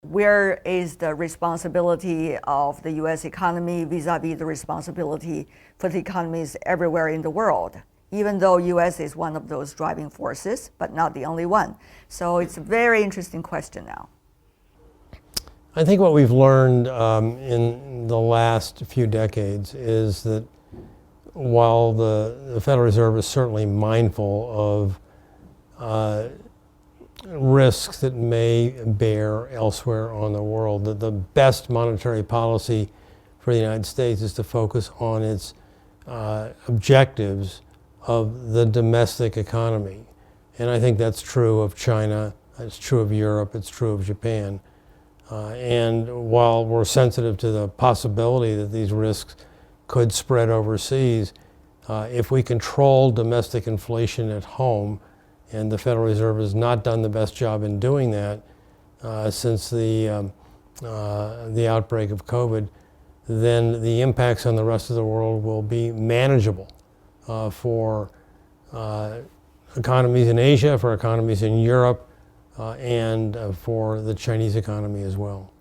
where is the responsibility of the U.S. economy vis-a-vis the responsibility for the economies everywhere in the world, even though U.S. is one of those driving forces, but not the only one. So it's a very interesting question now. I think what we've learned in the last few decades is that while the Federal Reserve is certainly mindful of risks that may bear elsewhere on the world, that the best monetary policy for the United States is to focus on its objectives of the domestic economy. And I think that's true of China, it's true of Europe, it's true of Japan. And while we're sensitive to the possibility that these risks could spread overseas, if we control domestic inflation at home, and the Federal Reserve has not done the best job in doing that since the outbreak of COVID, then the impacts on the rest of the world will be manageable for economies in Asia, for economies in Europe, and for the Chinese economy as well.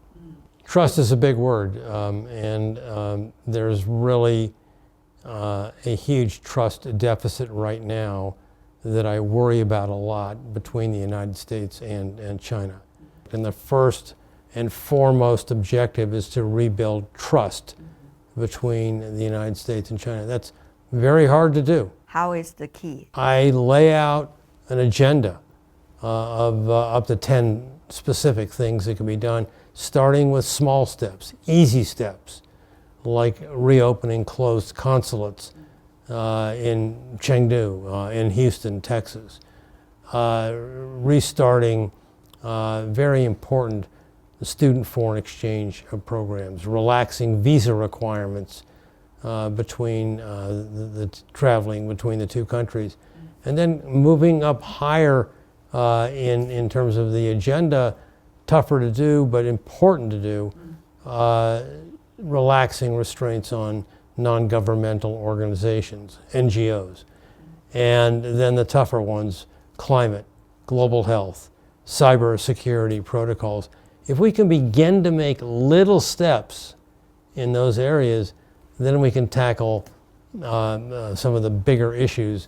Trust is a big word, and there's really a huge trust deficit right now that I worry about a lot between the United States and China. And the first and foremost objective is to rebuild trust between the United States and China. That's very hard to do. How is the key? I lay out an agenda of up to 10 specific things that can be done, starting with small steps, easy steps, like reopening closed consulates in Chengdu, in Houston, Texas, restarting very important student foreign exchange programs, relaxing visa requirements between the traveling between the two countries, and then moving up higher in terms of the agenda, tougher to do but important to do, relaxing restraints on non-governmental organizations, NGOs. And then the tougher ones, climate, global health, cyber security protocols. If we can begin to make little steps in those areas, then we can tackle some of the bigger issues